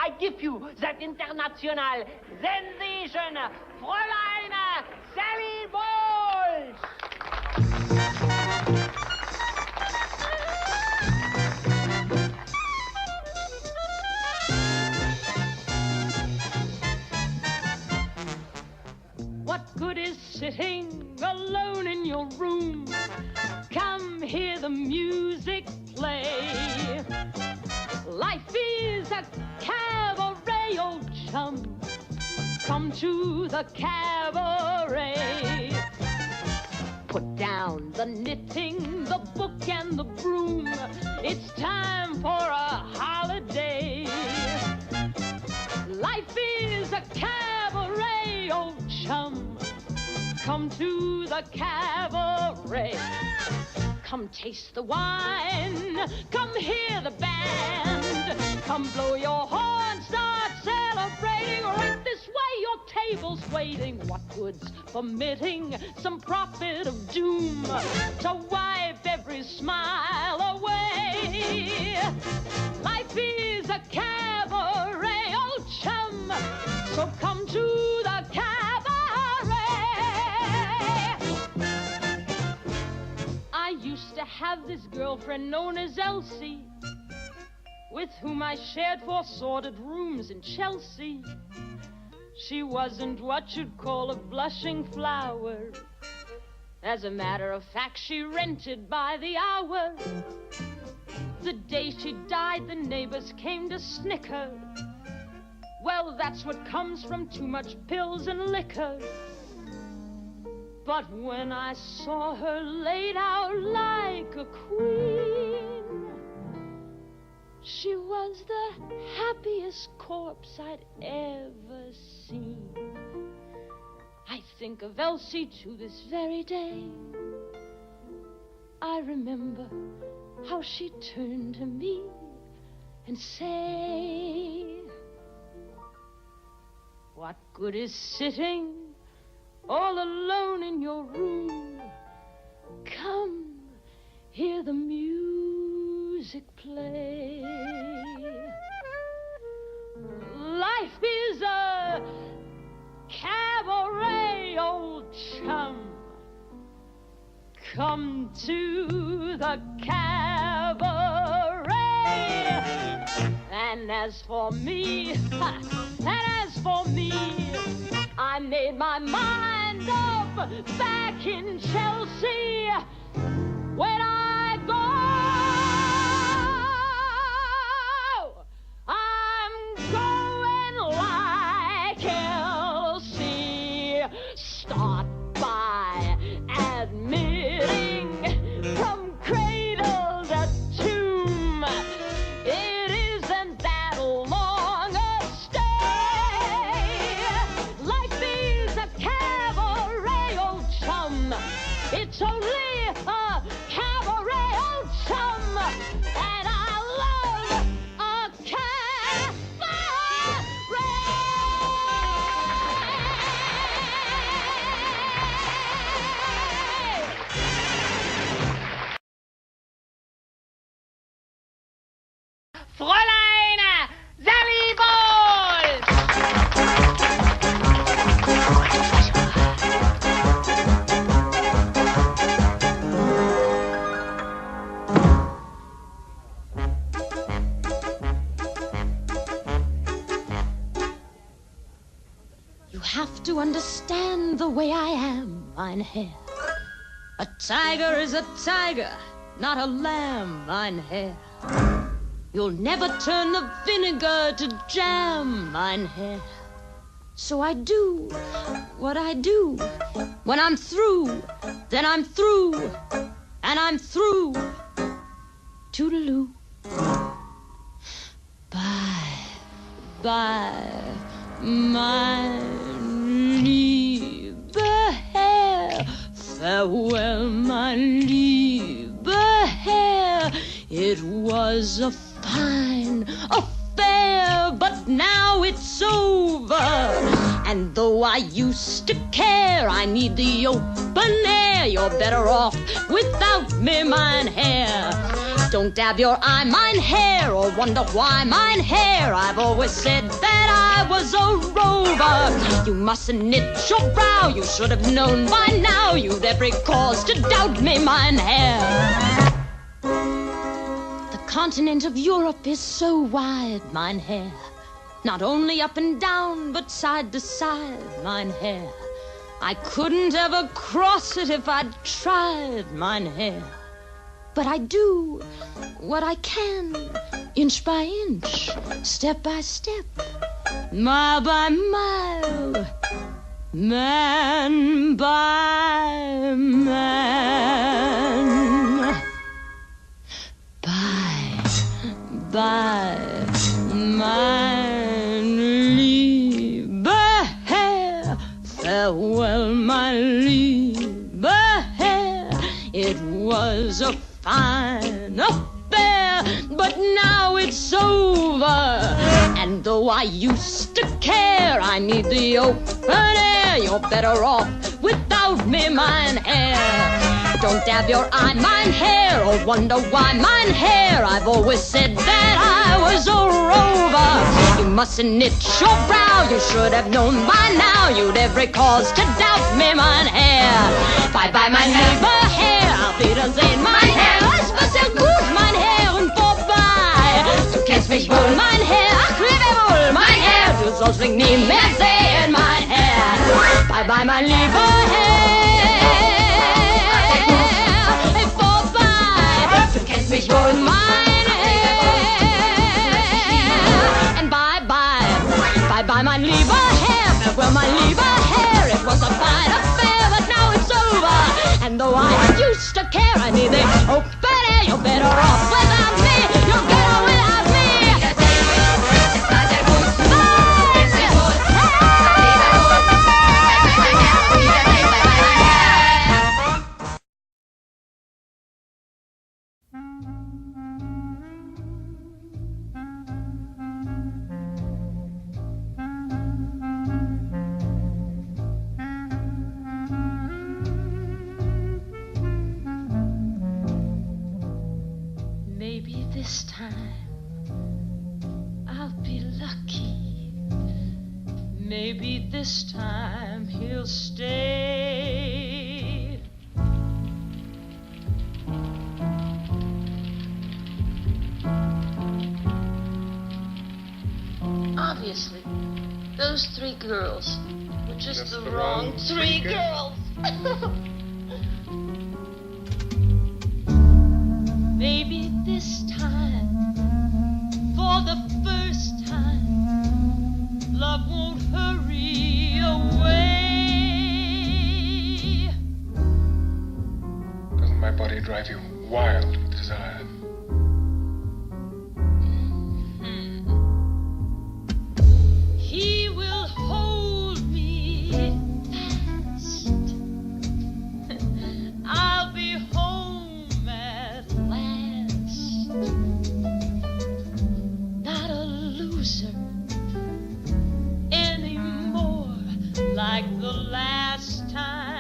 I give you that international sensation, Fräulein Sally Bowles! What good is sitting alone in your room? Come hear the music play. Life is a cabaret, old chum. Come to the cabaret. Put down the knitting, the book and the broom. It's time for a holiday. Life is a cabaret, old chum. Come to the cabaret. Come taste the wine. Come hear the band. Come blow your horn, start celebrating. Right this way, your table's waiting. What good's permitting some prophet of doom to wipe every smile away? Life is a cabaret, old chum. So come to the cabaret. I used to have this girlfriend known as Elsie, with whom I shared 4 sordid rooms in Chelsea. She wasn't what you'd call a blushing flower. As a matter of fact, she rented by the hour. The day she died, the neighbors came to snicker. Well, that's what comes from too much pills and liquor. But when I saw her laid out like a queen, she was the happiest corpse I'd ever seen. I think of Elsie to this very day. I remember how she turned to me and say, what good is sitting all alone in your room? Come, hear the music play. Life is a cabaret, old chum. Come to the cabaret. And as for me, I made my mind up back in Chelsea. When I go, I'm going like Elsie. Start by admitting from cradle to tomb, it isn't that long a stay. Life is a cabaret, old chum. It's only a cabaret, old chum. And I love a Fräulein Sally Bowles! You have to understand the way I am, mein Herr. A tiger is a tiger, not a lamb, mein Herr. You'll never turn the vinegar to jam, mein Herr. So I do what I do. When I'm through, then I'm through, and I'm through. Toodaloo. Bye, bye, mein lieber Herr. Farewell, mein lieber Herr. It was a fine affair, but now it's over. And though I used to care, I need the open air. You're better off without me, mein Herr. Don't dab your eye, mine hair, or wonder why mine hair. I've always said that I was a rover. You mustn't knit your brow, you should have known by now. You'd every cause to doubt me, mine hair. The continent of Europe is so wide, mine hair. Not only up and down, but side to side, mine hair. I couldn't ever cross it if I'd tried, mine hair. But I do what I can, inch by inch, step by step, mile by mile, man by man. Bye, mein lieber Herr, farewell, my lieber Herr. It was a fine affair, but now it's over. And though I used to care, I need the open air. You're better off without me, mine hair. Don't dab your eye, mine hair, or wonder why mine hair. I've always said that I was a rover. You mustn't knit your brow, you should have known by now. You'd every cause to doubt me, mine hair. Bye-bye, mein lieber Herr, auf Wiedersehen, mein Herr. Es war sehr gut, mein Herr, und vorbei. Du kennst mich wohl, mein Herr, ach, lebe wohl, mein Herr. Du sollst mich nie mehr sehen, mein Herr. Bye-bye, mein lieber Herr. Mich wohl, mein Herr. And bye-bye, mein lieber Herr. Farewell, mein lieber Herr. It was a fine affair, but now it's over. And though I used to care, I need the open air. You're better off without me. You're better without me. Maybe this time I'll be lucky. Maybe this time he'll stay. Obviously, those three girls were just the wrong three girls. Maybe this time, for the first time, love won't hurry away. Doesn't my body drive you wild with desire? He will hold me fast. I'll be home at last. Not a loser anymore like the last time.